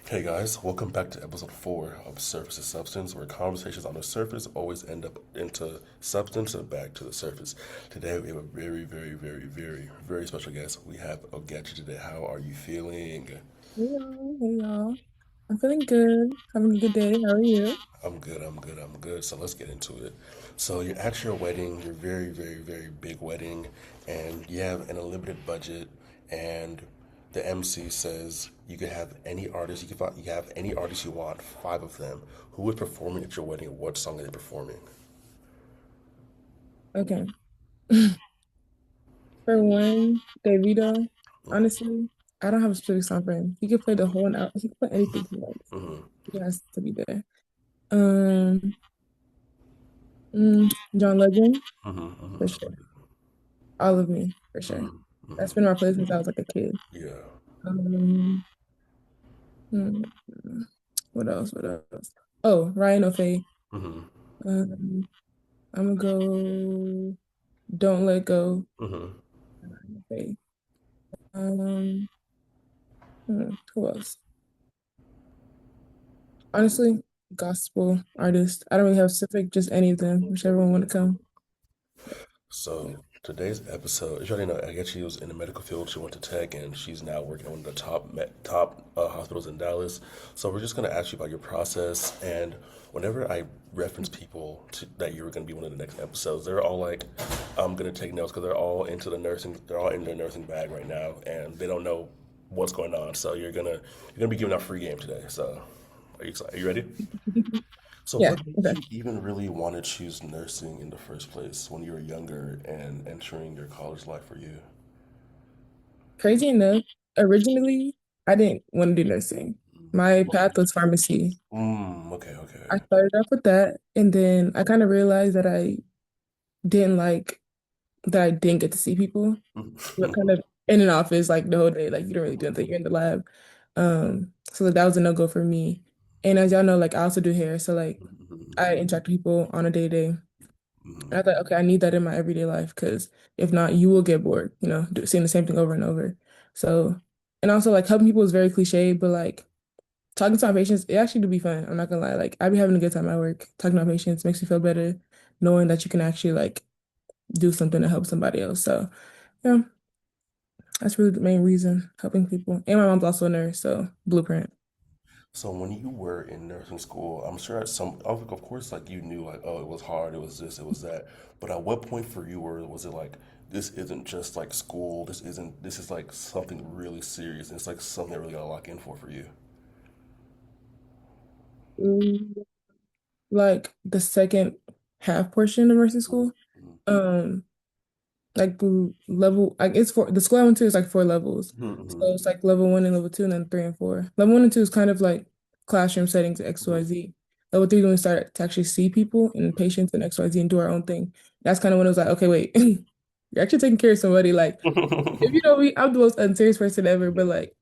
Hey guys, welcome back to episode 4 of Surface to Substance, where conversations on the surface always end up into substance and back to the surface. Today we have a very special guest. We have Ogechi today. How are you feeling? Hey y'all. I'm feeling good. Having a good day. How are you? I'm good. So let's get into it. So you're at your wedding, your very big wedding, and you have an unlimited budget, and the MC says you could have any artist, you can have any artist you want, 5 of them. Who is performing at your wedding? What song are they performing? Okay. For one, Davido, honestly, I don't have a specific song for him. He could play the whole album. He could play anything he wants. He has to be there. Um, John Legend, for sure. All of me, for sure. That's been my place since I was like a kid. Yeah. Um, hmm, what else? What else? Oh, Ryan O'Fay. Um, I'm gonna go Don't Let Go. Ryan O'Fay. Um, who else? Honestly, gospel artist. I don't really have specific, just any of them, whichever one want to come. Yeah. So today's episode, as you already know, Agechi was in the medical field. She went to tech, and she's now working at one of the top hospitals in Dallas. So we're just gonna ask you about your process. And whenever I reference people that you were gonna be one of the next episodes, they're all like, "I'm gonna take notes," because they're all into the nursing. They're all in their nursing bag right now, and they don't know what's going on. So you're gonna be giving out free game today. So are you excited? Are you ready? So, Yeah. what made Okay. you even really want to choose nursing in the first place when you were younger and entering your college life for you? Crazy enough, originally I didn't want to do nursing. My path was pharmacy. Okay. I started off with that, and then I kind of realized that I didn't like that I didn't get to see people. You're kind of in an office like the whole day, like you don't really do anything. You're in the lab. So like, that was a no-go for me. And as y'all know, like I also do hair, so like I interact with people on a day-to-day. I thought, okay, I need that in my everyday life because if not, you will get bored, seeing the same thing over and over. So, and also like helping people is very cliche, but like talking to my patients, it actually do be fun. I'm not gonna lie. Like I be having a good time at work. Talking to my patients makes me feel better, knowing that you can actually like do something to help somebody else. So, yeah, that's really the main reason, helping people. And my mom's also a nurse, so blueprint. So, when you were in nursing school, I'm sure at of course, like you knew, like, oh, it was hard, it was this, it was that. But at what point for you was it like, this isn't just like school, this is like something really serious, and it's like something I really gotta lock in for you? Mm, Like the second half portion of nursing school. Um, like level like it's for the school I went to is like 4 levels. So it's like level one and level two and then three and four. Level one and two is kind of like classroom settings XYZ. Level three is when we start to actually see people and patients and XYZ and do our own thing. That's kind of when it was like, okay, wait, you're actually taking care of somebody. Like if you know me, I'm the most unserious person ever, but like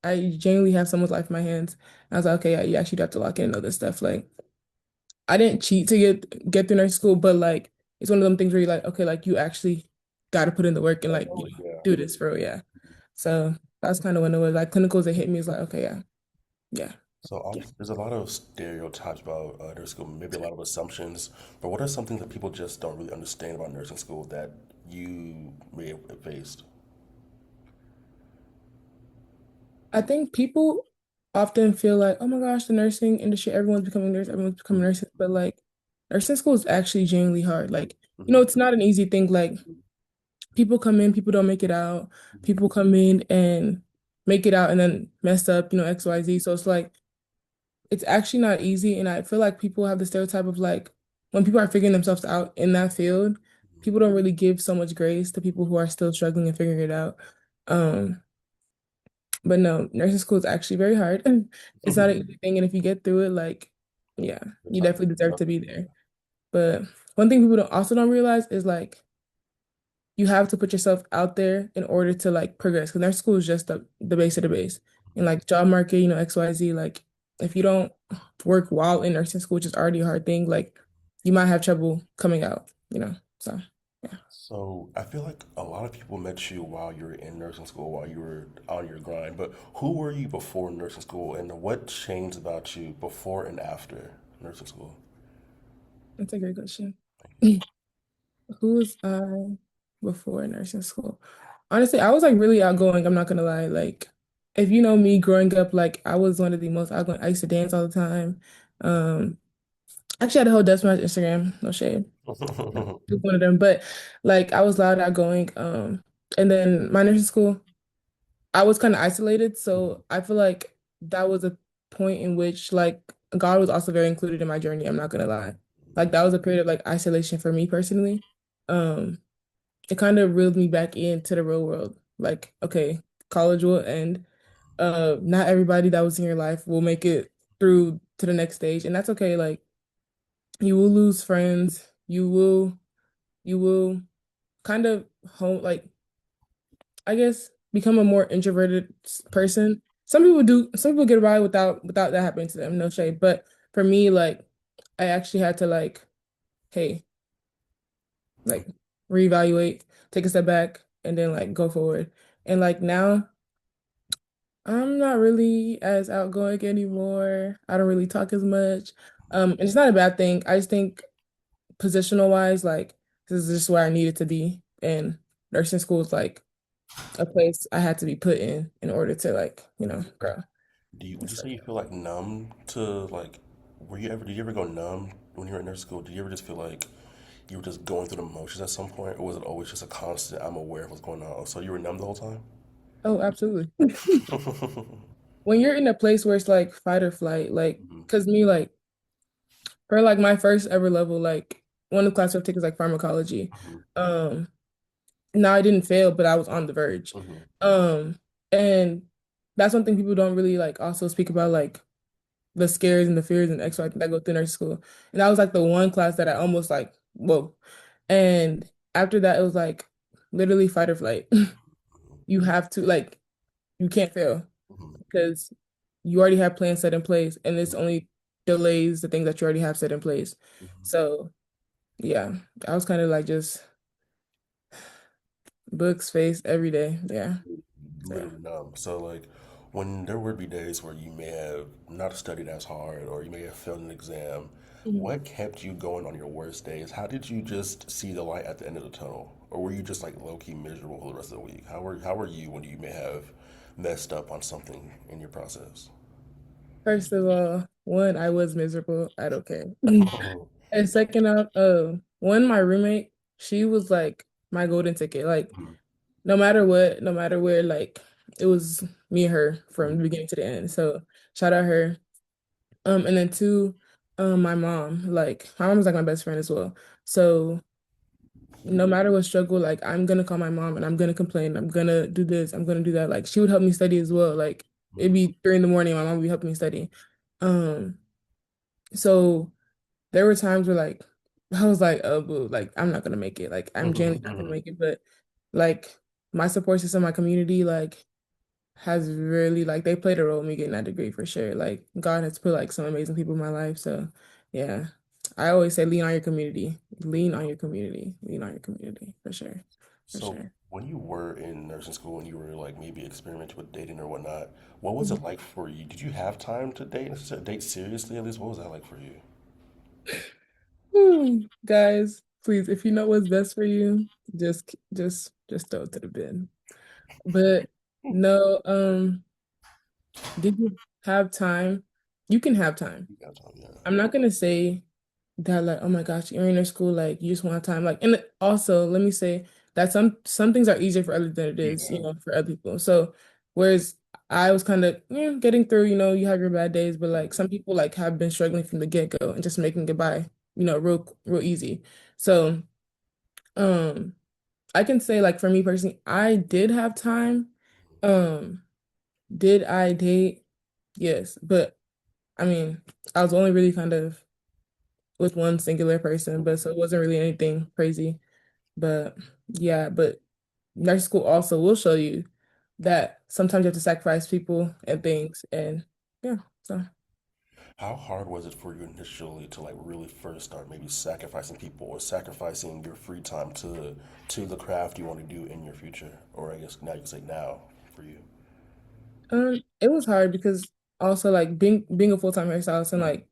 I genuinely have someone's life in my hands. I was like, okay, yeah, you actually do have to lock in and know this stuff. Like I didn't cheat to get through nursing school, but like it's one of them things where you're like, okay, like you actually got to put in the work and like Yeah. do this for real, yeah. So that's kind of when it was like clinicals that hit me is like, okay, yeah, yeah, So yeah. obviously, there's a lot of stereotypes about nursing school, maybe a lot of assumptions. But what are some things that people just don't really understand about nursing school that you may have faced? I think people often feel like, oh my gosh, the nursing industry, everyone's becoming nurse, everyone's becoming nurses, but like nursing school is actually genuinely hard. Like, it's not an easy thing. Like people come in, people don't make it out. People come in and make it out and then mess up, XYZ. So it's like it's actually not easy. And I feel like people have the stereotype of like when people are figuring themselves out in that field, people don't really give so much grace to people who are still struggling and figuring it out. Um, but no, nursing school is actually very hard. It's not an easy thing. And if you get through it, like, yeah, The you tough, definitely deserve tough. to be there. But one thing people don't realize is like you have to put yourself out there in order to like progress. Because nursing school is just the base of the base. And like job market, XYZ, like if you don't work while in nursing school, which is already a hard thing, like you might have trouble coming out. So yeah. So I feel like a lot of people met you while you were in nursing school, while you were on your grind. But who were you before nursing school, and what changed about you before and after nursing school? That's a great question. Who was I before nursing school? Honestly, I was like really outgoing. I'm not gonna lie. Like, if you know me growing up, like I was one of the most outgoing. I used to dance all the time. Um, actually, I had a whole Dutch Match Instagram. No shade. Was one of them, but like I was loud, outgoing. And then my nursing school, I was kind of isolated, so I feel like that was a point in which like God was also very included in my journey. I'm not gonna lie. Like that was a period of like isolation for me personally. Um, it kind of reeled me back into the real world. Like, okay, college will end. Not everybody that was in your life will make it through to the next stage, and that's okay. Like, you will lose friends. You will kind of home like I guess become a more introverted person. Some people do. Some people get by without that happening to them. No shade, but for me, like, I actually had to hey, like reevaluate, take a step back, and then like go forward. And like now, I'm not really as outgoing anymore. I don't really talk as much. And it's not a bad thing. I just think positional wise, like this is just where I needed to be. And nursing school is like a place I had to be put in order to like, grow Would and you stuff. say you feel like numb to like, did you ever go numb when you were in nursing school? Did you ever just feel like you were just going through the motions at some point, or was it always just a constant, I'm aware of what's going on? So you were numb the whole time? Oh, absolutely. When you're in a place where it's like fight or flight, like, Mhm, cause me, like, for like my first ever level, like one of the classes I've taken is like pharmacology. mhm, Um, now I didn't fail, but I was on the verge. mhm, Um, and that's one thing people don't really like also speak about, like the scares and the fears and X Y that go through nurse school. And that was like the one class that I almost like, whoa. And after that, it was like literally fight or flight. You have to like you can't fail mhm, because you already have plans set in place, and this only delays the things that you already have set in place. mhm. So yeah, I was kind of like just books face every day. Yeah. So yeah. Literally numb. So like, when there would be days where you may have not studied as hard, or you may have failed an exam, Mhm. what kept you going on your worst days? How did you just see the light at the end of the tunnel, or were you just like low key miserable for the rest of the week? How were you when you may have messed up on something in your process? First of all, one, I was miserable. I don't care. And second off, one, my roommate, she was like my golden ticket. Like no matter what, no matter where, like it was me and her from the beginning to the end. So shout out her. And then two, my mom. Like my mom's like my best friend as well. So no matter what struggle, like I'm gonna call my mom and I'm gonna complain. I'm gonna do this. I'm gonna do that. Like she would help me study as well. Like it'd be 3 in the morning. My mom would be helping me study. Um, so there were times where like I was like, oh boo, like I'm not gonna make it. Like I'm genuinely not gonna make it. But like my support system, my community, like has really like they played a role in me getting that degree for sure. Like God has put like some amazing people in my life. So yeah. I always say lean on your community. Lean on your community. Lean on your community for sure. For So sure. when you were in nursing school and you were like maybe experimenting with dating or whatnot, what was Mhm. it like for you? Did you have time to date seriously at least? What was that like for you? Guys, please, if you know what's best for you, just throw it to the bin. But no, did you have time? You can have time. You got time, yeah. I'm not gonna say that like, oh my gosh, you're in your school, like you just want time. Like, and also let me say that some things are easier for others than it is, Yeah. for other people. So whereas I was kind of getting through, you have your bad days, but like some people like have been struggling from the get-go and just making it by, real easy. So um I can say like for me personally, I did have time. Um, did I date? Yes, but I mean, I was only really kind of with one singular person, but so it wasn't really anything crazy. But yeah, but nursing school also will show you that sometimes you have to sacrifice people and things. And yeah, so How hard was it for you initially to like really first start maybe sacrificing people or sacrificing your free time to the craft you want to do in your future? Or I guess now you can say now for you. It was hard because also like being a full-time hairstylist and Mhm, like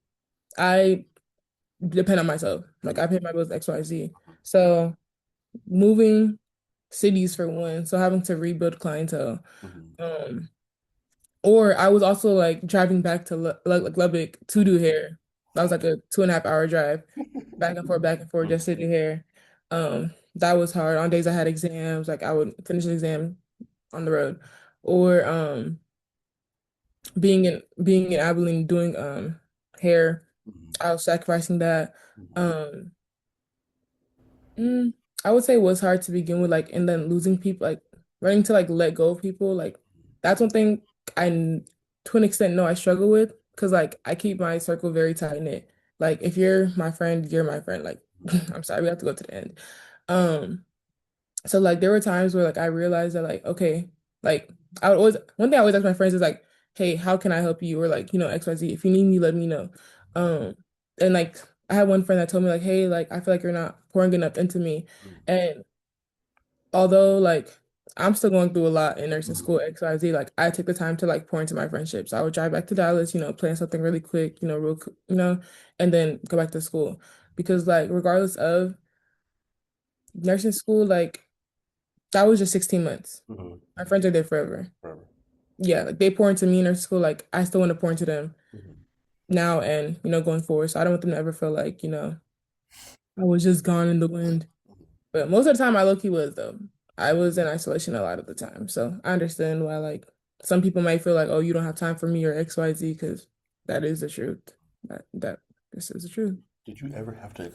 I depend on myself. Like mhm, I pay my bills XYZ. So moving cities for one, so having to rebuild clientele. mhm, Um, or I was also like driving back to like Lubbock to do hair. That was like a 2.5 hour drive, back and forth mhm, just to do hair. That was hard. On days I had exams, like I would finish the exam on the road. Or being in Abilene doing hair, mhm, I was sacrificing that. mhm, Um, Mm, I would say it was hard to begin with, like, and then losing people, like, learning to like let go of people, like, that's one thing to an extent, know I struggle with, because like I keep my circle very tight knit. Like, if you're my friend, you're my friend. Like, mhm, I'm sorry, we have to go to the end. Um, so like there were times where like I realized that like okay, like I would always one thing I always ask my friends is like, hey, how can I help you? Or like, XYZ. If you need me, let me know. Um, and like I had one friend that told me like, hey, like I feel like you're not pouring enough into me. And although like I'm still going through a lot in nursing mhm, school, XYZ, like I took the time to like pour into my friendships. I would drive back to Dallas, plan something really quick, and then go back to school. Because like regardless of nursing school, like that was just 16 months. mhm, My friends are there forever. forever. Yeah, like they pour into me in their school, like I still want to pour into them Mhm, now and going forward. So I don't want them to ever feel like, I was just gone in the wind. But most of the time I low-key was though. I was in isolation a lot of the time. So I understand why like some people might feel like, oh, you don't have time for me or XYZ, because that is the truth. That this is the truth. Did you ever have to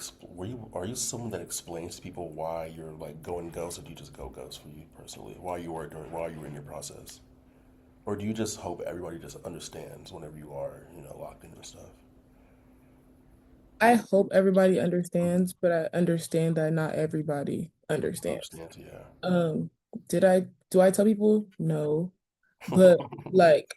are you someone that explains to people why you're like going ghost, or do you just go ghost for you personally? While you were in your process? Or do you just hope everybody just understands whenever you are, locked in and stuff? I hope everybody understands, but I understand that not everybody understands. Understands, yeah. Um, do I tell people? No. But like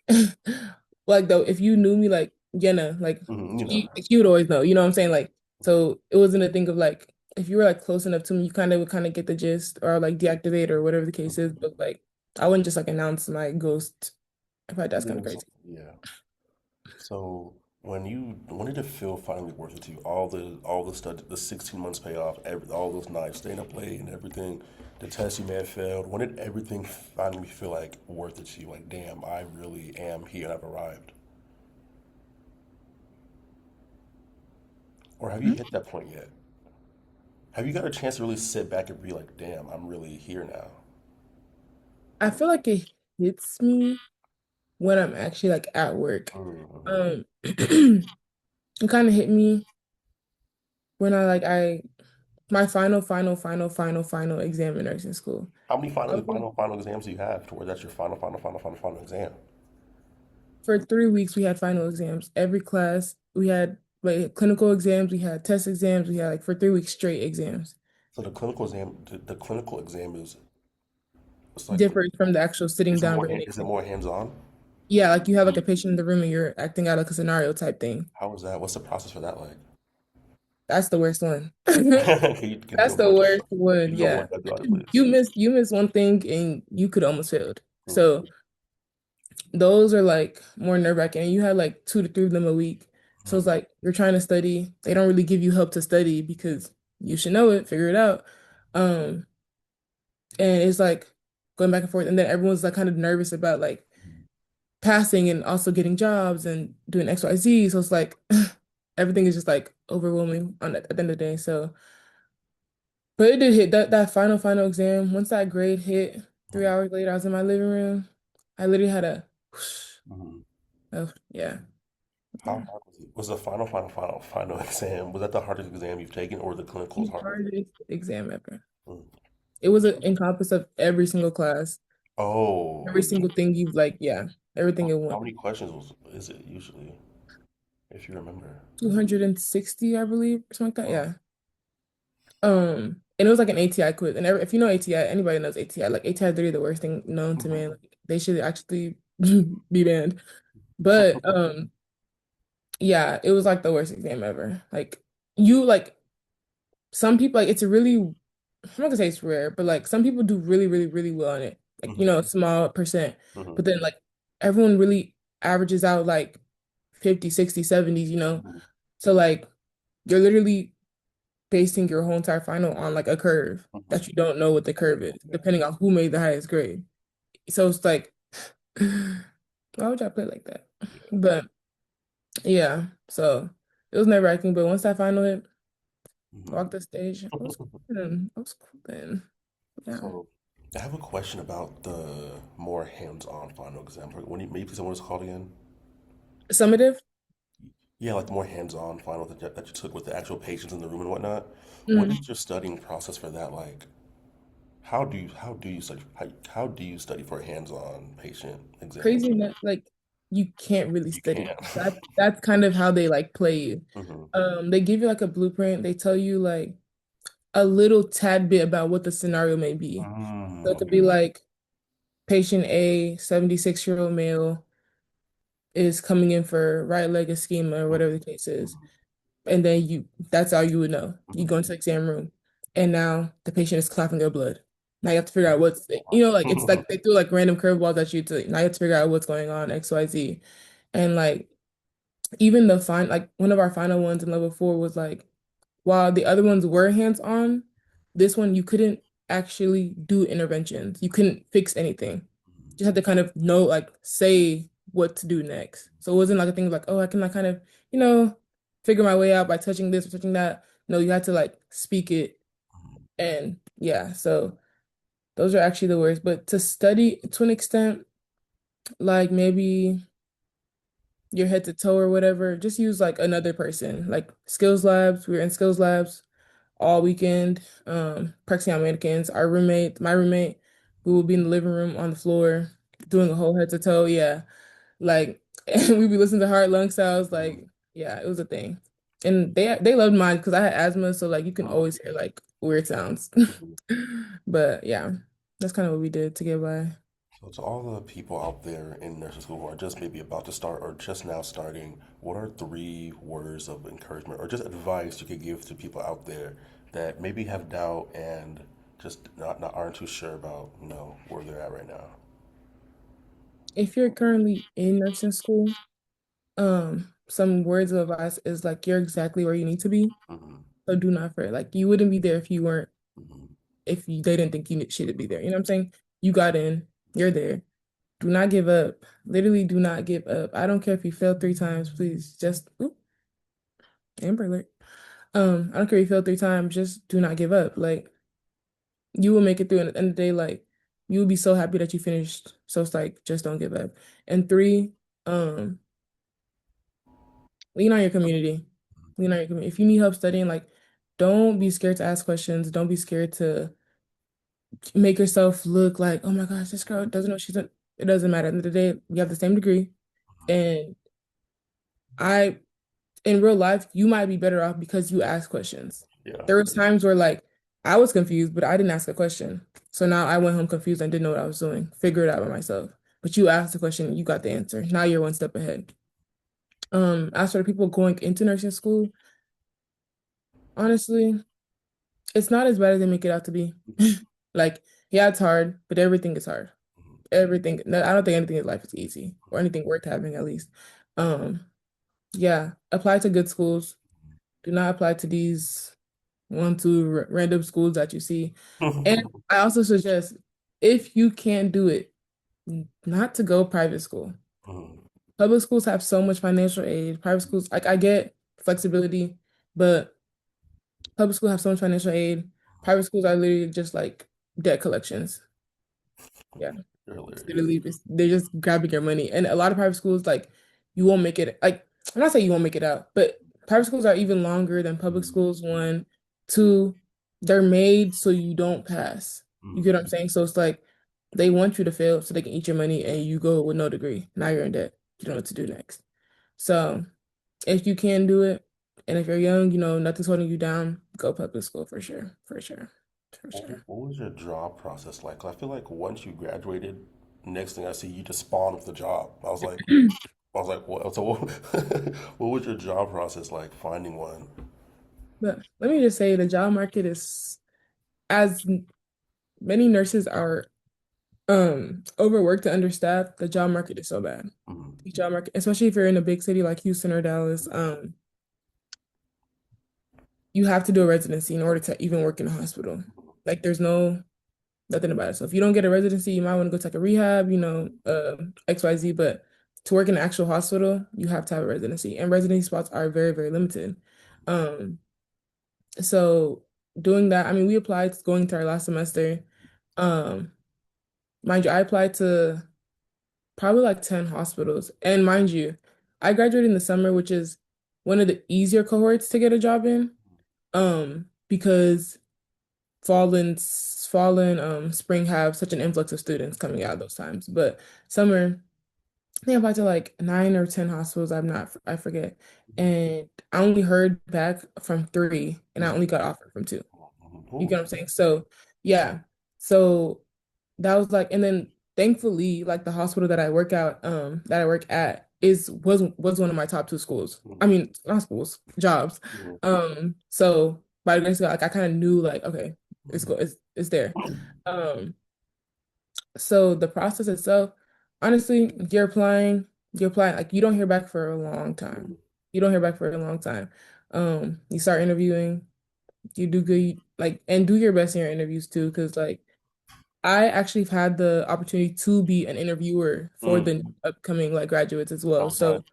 like though, if you knew me like Yenna, like Hmm, you know. she would always know, you know what I'm saying? Like, so it wasn't a thing of like if you were like close enough to me, you would get the gist or like deactivate or whatever the case is. But like I wouldn't just like announce my ghost. I feel like that's kind of Yes. crazy. Yeah. So when did it feel finally worth it to you? All the study, the 16 months payoff, all those nights staying up late and everything, the test you may have failed. When did everything finally feel like worth it to you? Like, damn, I really am here and I've arrived. Or have you hit that point yet? Have you got a chance to really sit back and be like, damn, I'm really here now? I feel like it hits me when I'm actually like at work. Mm-hmm. It kind of hit me when I my final exam in nursing school. How many I was final exams do you have to where that's your final exam? For 3 weeks, we had final exams. Every class, we had like clinical exams, we had test exams, we had like for 3 weeks straight exams. So the clinical exam is it's like Differs from the actual sitting down written is it exam. more hands on? Yeah, like you have like a patient in the room and you're acting out like a scenario type thing. How is that? What's the process for that like? That's the worst one. Can you That's go the more? worst Can one. you go more Yeah. in depth about it, please? You miss one thing and you could almost failed. Mm, So those are like more nerve-wracking. And you have like 2 to 3 of them a week. So it's mm, like you're trying to study. They don't really give you help to study because you should know it, figure it out. Um, and it's like going back and forth. And then everyone's like kind of nervous about like passing and also getting jobs and doing XYZ. So it's like everything is just like overwhelming at the end of the day. So, but it did hit that final exam. Once that grade hit, three mm, hours later, I was in my living room. I literally had a, mm. oh, yeah. How Yeah. hard was it? Was the final exam? Was that the hardest exam you've taken, or the clinical is The harder? hardest exam ever. Mm. It was an encompass of every single class, every Oh, single thing you've like, yeah, everything in how one. many questions is it usually, if you remember? 260, I believe, or something like that. Mm, Yeah. And it was like an ATI quiz. And if you know ATI, anybody knows ATI. Like ATI is literally the worst thing known to mhm. man. Like they should actually be banned. But Yeah, it was like the worst exam ever. Like you like some people like it's a really I'm not gonna say it's rare, but like some people do really, really, really well on it. Like, Hmm. a small percent. But Hmm. then like everyone really averages out like 50, 60, 70s. Hmm. So like you're literally basing your whole entire final on like a curve Hmm. that you don't know what the curve is, Yeah. depending on who made the highest grade. So it's like, why would y'all play like that? Yeah. But yeah, so it was nerve-wracking. But once that final hit, Hmm. walked the stage, I was cool then. I was cool then. Yeah. So, I have a question about the more hands-on final exam. When you, maybe someone was called again? Summative? Yeah, like the more hands-on final that you took with the actual patients in the room and whatnot. What Mm. is your studying process for that like? How do you study how do you study for a hands-on patient exam? Crazy enough, like you can't really You study. can't. That's kind of how they like play you. Hmm. They give you like a blueprint. They tell you like a little tad bit about what the scenario may be. So it could be Okay. like patient A, 76-year-old male, is coming in for right leg ischemia or whatever the case is. Mhm. And then that's all you would know. You Mhm. go into the exam room and now the patient is coughing up blood. Now you have to figure out like it's Mhm. like they threw like random curveballs at you to now you have to figure out what's going on, XYZ. And like even like one of our final ones in level 4 was like while the other ones were hands-on, this one you couldn't actually do interventions. You couldn't fix anything. You just had to kind of know, like, say what to do next. So it wasn't like a thing like, oh, I can like kind of, you know, figure my way out by touching this or touching that. No, you had to like speak it. And yeah, so those are actually the worst. But to study to an extent, like maybe your head to toe or whatever, just use like another person. Like skills labs, we were in skills labs all weekend, practicing on mannequins. My roommate, we would be in the living room on the floor doing a whole head to toe. Yeah. Like and we'd be listening to hard lung sounds. Like, yeah, it was a thing. And they loved mine because I had asthma, so like you can Oh, always hear like weird sounds. mhm. But yeah, that's kind of what we did to get by. So to all the people out there in nursing school who are just maybe about to start or just now starting, what are three words of encouragement or just advice you could give to people out there that maybe have doubt and just not aren't too sure about, where they're at right now? If you're currently in nursing school, some words of advice is like you're exactly where you need to be. Hmm. So do not fret. Like you wouldn't be there if you weren't Hmm. they didn't think you should be there. You know what I'm saying? You got in, you're there. Do not give up. Literally do not give up. I don't care if you failed 3 times, please just oop, Amber Alert. I don't care if you failed 3 times, just do not give up. Like you will make it through and at the end of the day, like you will be so happy that you finished. So it's like just don't give up. And three, um, lean on your community. Lean on your community. If you need help studying, like don't be scared to ask questions. Don't be scared to make yourself look like, oh my gosh, this girl doesn't know what she's doing. It doesn't matter. At the end of the day, we have the same degree. And I, in real life, you might be better off because you ask questions. Yeah. There was times where like I was confused, but I didn't ask a question. So now I went home confused and didn't know what I was doing. Figure it out by myself. But you asked the question, you got the answer. Now you're one step ahead. As for the people going into nursing school, honestly, it's not as bad as they make it out to be. Like, yeah, it's hard, but everything is hard. Everything. No, I don't think anything in life is easy or anything worth having at least. Um, yeah, apply to good schools. Do not apply to these 1, 2 random schools that you see. And Hmm. I also suggest if you can't do it, not to go private school. Public schools have so much financial aid. Private schools, like I get flexibility, but public schools have so much financial aid. Private schools are literally just like debt collections. Yeah. You're It's hilarious. literally they're just grabbing your money. And a lot of private schools, like you won't make it. Like I'm not saying you won't make it out, but private schools are even longer than public Mhm. schools. One, two, they're made so you don't pass. You Mhm. get what I'm saying? So it's like they want you to fail so they can eat your money and you go with no degree. Now you're in debt. You don't know what to do next. So if you can do it, and if you're young, nothing's holding you down, go public school for sure. For sure. For sure. What was your job process like? 'Cause I feel like once you graduated, next thing I see, you just spawned with the job. I was like, I was like, what? So what, what was your job process like finding one? But let me just say the job market is as many nurses are overworked and understaffed, the job market is so bad. Mhm. The job market, especially if you're in a big city like Houston or Dallas, you have to do a residency in order to even work in a hospital. Like there's no nothing about it. So if you don't get a residency, you might want to go take a rehab, XYZ, but to work in an actual hospital, you have to have a residency. And residency spots are very, very limited. Um, so doing that, I mean, we applied going to our last semester. Um, Mind you, I applied to probably like 10 hospitals. And mind you, I graduated in the summer, which is one of the easier cohorts to get a job in. Because fall and spring have such an influx of students coming out those times. But summer, I think I applied to like 9 or 10 hospitals. I forget. And I only heard back from three, and I only got offered from two. You get Ooh. what I'm saying? So yeah. So that was like, and then thankfully, like the hospital that I work at was one of my top two schools. I mean, not schools, jobs. So by the grace of God, like I kind of knew like, okay, it's there. Um, so the process itself, honestly, you're applying, like you don't hear back for a long time. You don't hear back for a long time. You start interviewing, you do good, like, and do your best in your interviews too, because like I actually have had the opportunity to be an interviewer for Mm. the upcoming like graduates as well. How was that? So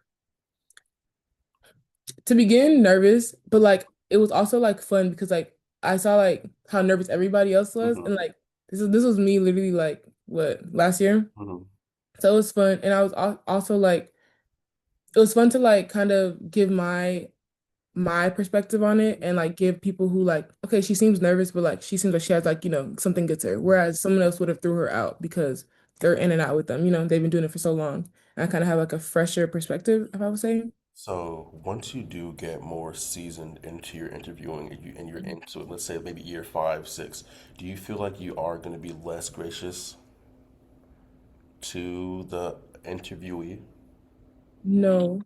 to begin nervous, but like it was also like fun because like I saw like how nervous everybody else was, Hmm. and like this was me literally like what last year. Hmm. So it was fun, and I was also like it was fun to like kind of give my perspective on it and like give people who like okay she seems nervous but like she seems like she has like something good to her, whereas someone else would have threw her out because they're in and out with them, they've been doing it for so long. And I kind of have like a fresher perspective, if I would say. So once you do get more seasoned into your interviewing and you're into it, let's say maybe year five, six, do you feel like you are going to be less gracious to the interviewee? No,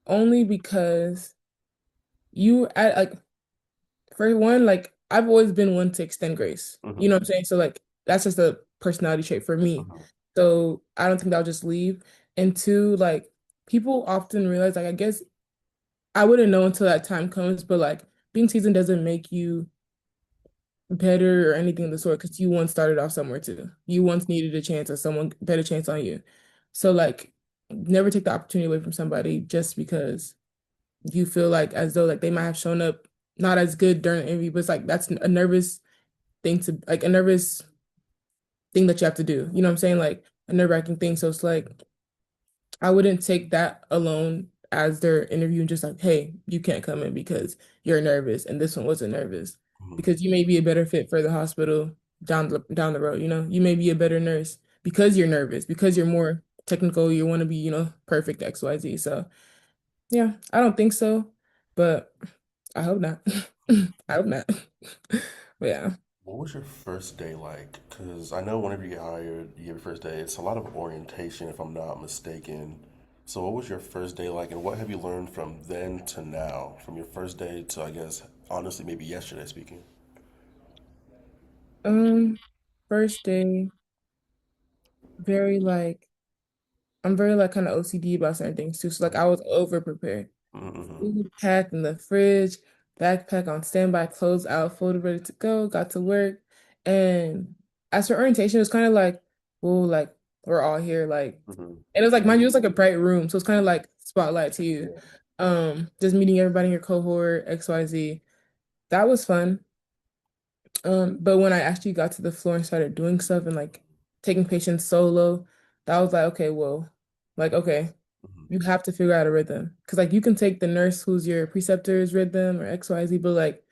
only because you at like for one, like I've always been one to extend grace. You Hmm. know what I'm saying? So like that's just a personality trait for me. Hmm. So I don't think I'll just leave. And two, like people often realize like I guess I wouldn't know until that time comes, but like being seasoned doesn't make you better or anything of the sort because you once started off somewhere too. You once needed a chance or someone better chance on you. So like never take the opportunity away from somebody just because you feel like as though like they might have shown up not as good during the interview, but it's like that's a nervous thing to like a nervous thing that you have to do. You know what I'm saying? Like a nerve-wracking thing. So it's like I wouldn't take that alone as their interview and just like, hey, you can't come in because you're nervous and this one wasn't nervous. Hmm. Because you may be a better fit for the hospital down the road, You may be a better nurse because you're nervous, because you're more technical, you want to be, perfect XYZ. So yeah, I don't think so, but I hope not. I hope not. But yeah. What was your first day like? Because I know whenever you get hired, you have your first day, it's a lot of orientation, if I'm not mistaken. So, what was your first day like, and what have you learned from then to now? From your first day to, I guess, honestly, maybe yesterday speaking. Um, First day, very like I'm very like kind of OCD about certain things too. So like I was over prepared. Mm-hmm. Food packed in the fridge, backpack on standby, clothes out, folded, ready to go, got to work. And as for orientation, it was kind of like, well, like we're all here, like, Mm-hmm. and it was like, mind you, it was like a bright room. So it's kind of like spotlight to you. Just meeting everybody in your cohort, XYZ. That was fun. But when I actually got to the floor and started doing stuff and like taking patients solo, that was like, okay, well, like, okay, Mm-hmm. you have to figure out a rhythm. Because like you can take the nurse who's your preceptor's rhythm or XYZ, but like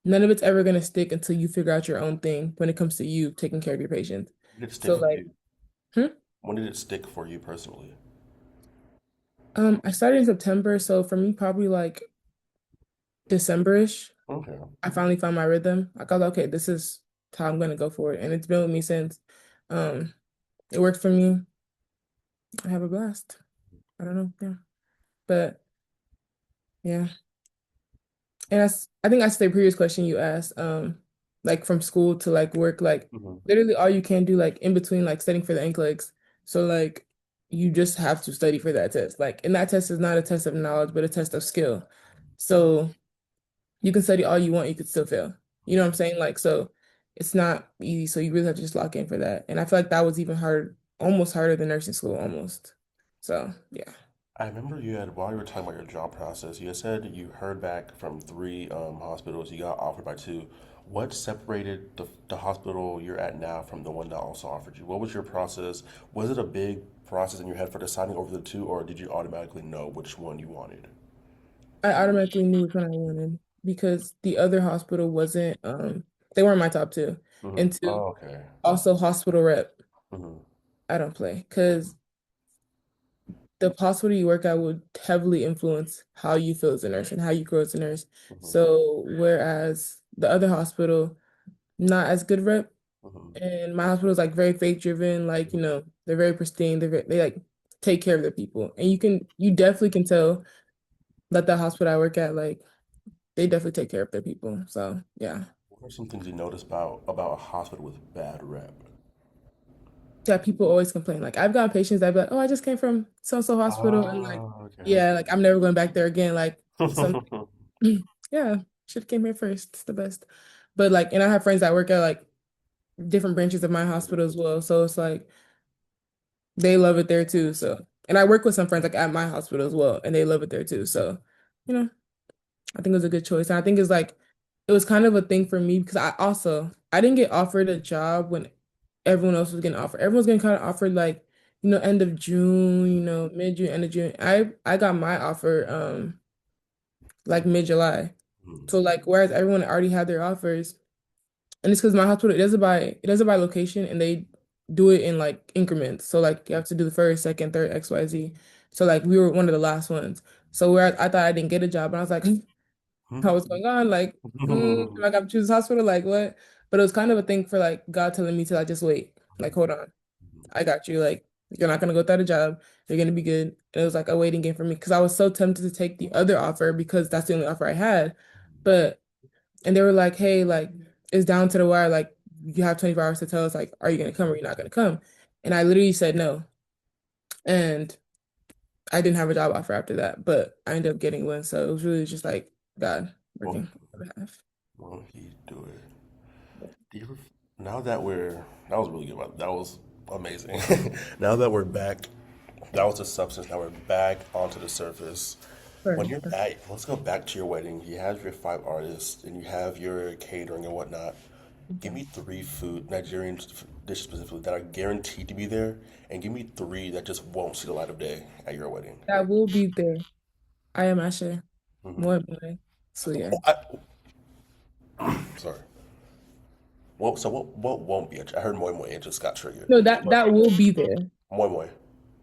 none of it's ever gonna stick until you figure out your own thing when it comes to you taking care of your patients. When did it stick So for like, you? hmm? When did it stick for you personally? I started in September, so for me, probably like December-ish, Okay. I finally found my rhythm. Like I was like, okay, this is how I'm gonna go for it. And it's been with me since. Um, it worked for me. I have a blast. I don't know. Yeah. But yeah. And I think that's the previous question you asked, like from school to like work, like Hmm. literally all you can do like in between like studying for the NCLEX. So like you just have to study for that test. Like, and that test is not a test of knowledge, but a test of skill. So you can study all you want, you could still fail. You know what I'm saying? Like, so it's not easy. So you really have to just lock in for that. And I feel like that was even hard, almost harder than nursing school, almost. So yeah. I remember you had, while you were talking about your job process, you had said you heard back from three hospitals, you got offered by two. What separated the hospital you're at now from the one that also offered you? What was your process? Was it a big process in your head for deciding over the two, or did you automatically know which one you wanted? I automatically knew which one I wanted because the other hospital wasn't they weren't my top two. Hmm. And two, Oh, okay. also hospital rep. Hmm. I don't play because the hospital you work at would heavily influence how you feel as a nurse and how you grow as a nurse. Hmm. So whereas the other hospital, not as good rep, Hmm. and my hospital is like very faith driven, like they're very pristine, they like take care of their people. And you definitely can tell that the hospital I work at, like they definitely take care of their people. So yeah. What are some things you noticed about a hospital with bad rep? Yeah, people always complain. Like I've got patients that be like, "Oh, I just came from so and so hospital," and like, Oh, okay, yeah, okay. like I'm never going back there again. Like some, yeah, should have came here first. It's the best. But like, and I have friends that work at like different branches of my hospital as well. So it's like they love it there too. So, and I work with some friends like at my hospital as well, and they love it there too. So, you know, I think it was a good choice. And I think it's like it was kind of a thing for me because I didn't get offered a job when everyone else was getting offered. Everyone's getting kind of offered like, end of June, mid June, end of June. I got my offer like mid July. Hmm. So like whereas everyone already had their offers, and it's because my hospital it doesn't by location and they do it in like increments. So like you have to do the first, second, third, XYZ. So like we were one of the last ones. So where I thought I didn't get a job, and I was like, how was going on? Like, like I'm choosing hospital, like what? But it was kind of a thing for like God telling me to like just wait, like hold on, I got you. Like you're not gonna go without a job. You're gonna be good. And it was like a waiting game for me because I was so tempted to take the other offer because that's the only offer I had. But and they were like, hey, like it's down to the wire. Like you have 24 hours to tell us like, are you gonna come or you're not gonna come? And I literally said no. And I didn't have a job offer after that, but I ended up getting one. So it was really just like God Won't, working on my behalf. won't he do it? Do you ever, now that we're, that was really good. That was amazing. Now that we're back, that was the substance. Now we're back onto the surface. When Sure. you're at, let's go back to your wedding. You have your five artists and you have your catering and whatnot. Give Okay. me three food, Nigerian dishes specifically, that are guaranteed to be there, and give me three that just won't see the light of day at your wedding. That will be there. I am Asher. Hmm. More boy. So yeah. Oh, sorry. Well, so what won't be? I heard moi moi and just got triggered. No, that will be there. Moi moi.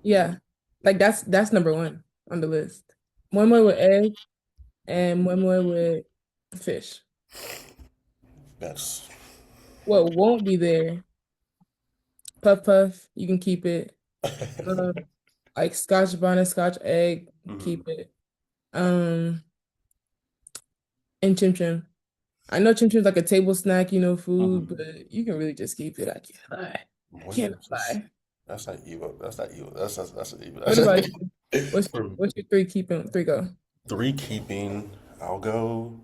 Yeah. Like that's number one on the list. One more with egg and one more with fish. That's. What won't be there? Puff puff, you can keep it. Um, like Scotch bonnet, Scotch egg, Mhm. keep it. Um, and chim chim. I know chim chim's like a table snack, food, Mhm. but you can really just keep it. I can't lie. I Moi moi. can't lie. That's not evil. That's not evil. That's not evil. What about you? What's For what's your three keeping three go? three keeping, I'll go.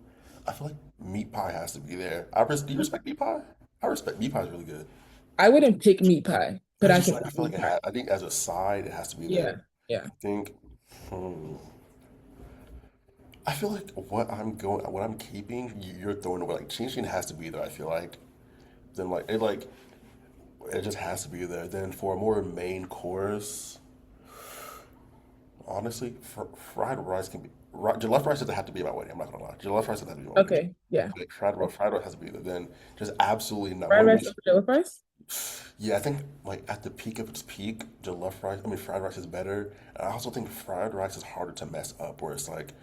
I feel like meat pie has to be there. Do you respect meat pie? I respect meat pie is really good. I wouldn't pick meat pie, But but it's I just can like I eat feel like meat it pie. has. I think as a side, it has to be there. Yeah, yeah. I think. Hmm, I feel like what I'm keeping, you're throwing away. Like chin chin has to be there. I feel like. Then it just has to be there. Then for a more main course, honestly, fried rice can be. Jollof rice doesn't have to be my wedding. I'm not gonna lie. Jollof rice doesn't have to be my wedding. Okay, yeah. Like fried rice has to be there. Then just absolutely not. Fried rice over jollof rice? Yeah, I think like at the peak of its peak, jollof rice. I mean, fried rice is better. And I also think fried rice is harder to mess up. Where it's like,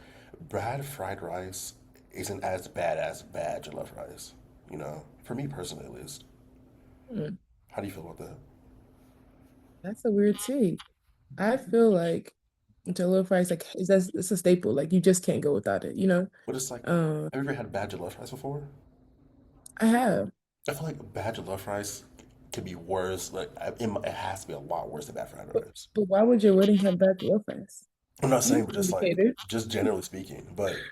bad fried rice isn't as bad as bad jollof rice. For me personally, at least. Hmm, How do you feel about that? that's a weird take. I feel like Jollof rice, like, is that it's a staple. Like, you just can't go without it, you know? But it's like, Um, have you ever had bad jollof rice before? I have. I feel like bad jollof rice can be worse. Like, it has to be a lot worse than bad fried But, rice. but why would your wedding have bad jollof rice? I'm not You saying, but can just like, indicate it. just generally speaking. But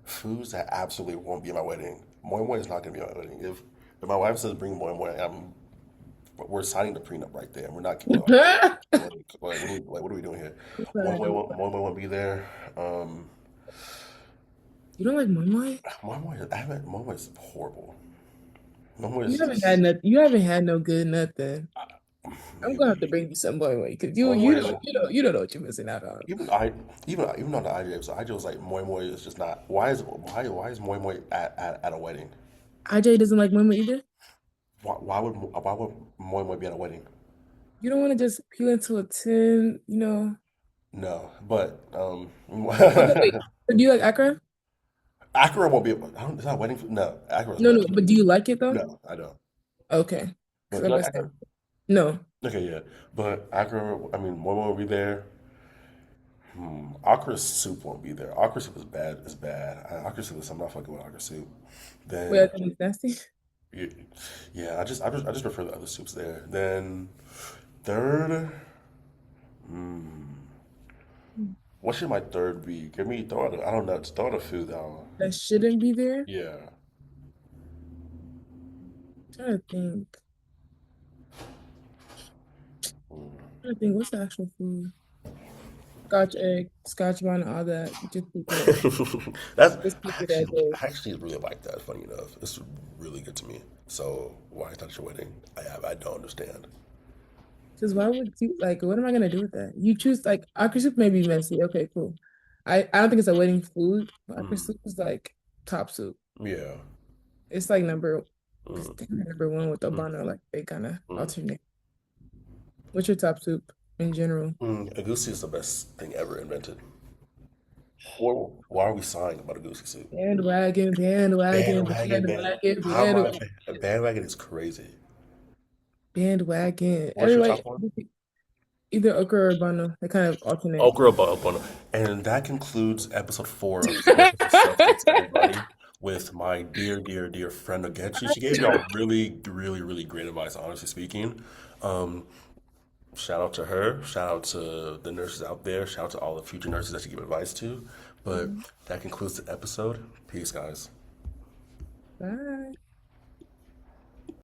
foods that absolutely won't be at my wedding. Moi moi is not going to be at my wedding. If my wife says bring moi moi, we're signing the prenup right there. We're not what are we doing here? Moi moi won't be there. Um, You don't like moi moi? moi moi is horrible. Moi moi You is haven't had just nothing. You haven't had no good nothing. I'm gonna have to maybe bring you some moi moi because you moi moi you is don't you don't you don't know what you're missing out on. even on the IJ episode, IJ was like moi moi is just not. Why is moi moi at a wedding? IJ doesn't like moi moi either. Why would moi moi be at a wedding? You don't want to just peel into a tin, you know. No, but Okay, wait. So do you like akra? Acura won't be. I don't. It's not a wedding. No, Acura is No, not. no. But do you like it though? No, I don't. Okay. Because But I'm you like about to say Acura? no. Okay, yeah. But Acura, I mean, Momo will be there. Okra soup won't be there. Okra soup is bad. Is bad. Okra soup is. I'm not fucking with okra soup. Wait, I Then, think it's nasty. yeah, yeah, I just prefer the other soups there. Then third, what should my third be? Give me throw out. I don't know. Just throw out a food down. That shouldn't be there. Yeah. Trying to think. Trying to think. What's the actual food? Scotch egg, Scotch bonnet, all that. Just keep it. That's Just keep it as is. I actually really like that. Funny enough, it's really good to me. So why is that your wedding? I don't understand. Because why would you like? What am I gonna do with that? You choose like okra soup may be messy. Okay, cool. I don't think it's a wedding food. Okra Mm, soup is like top soup. yeah. It's like number. It's Mm, number one with mm, Obama. Like they kind of mm. alternate. What's your top soup in general? Agusi is the best thing ever invented. Why are we sighing about Agusi soup? Bandwagon, bandwagon, Bandwagon, bandwagon, how my bandwagon, bandwagon is crazy. bandwagon. What's your Everybody, top one? either okra or Bono. They kind of alternate. Okra Bono. And that concludes episode 4 of Focus of Substance, everybody, with my dear, dear, dear friend Ogechi. She gave y'all really, really, really great advice, honestly speaking. Um, Shout out to her. Shout out to the nurses out there. Shout out to all the future nurses that she give advice to. But that concludes the episode. Peace, guys. Bye.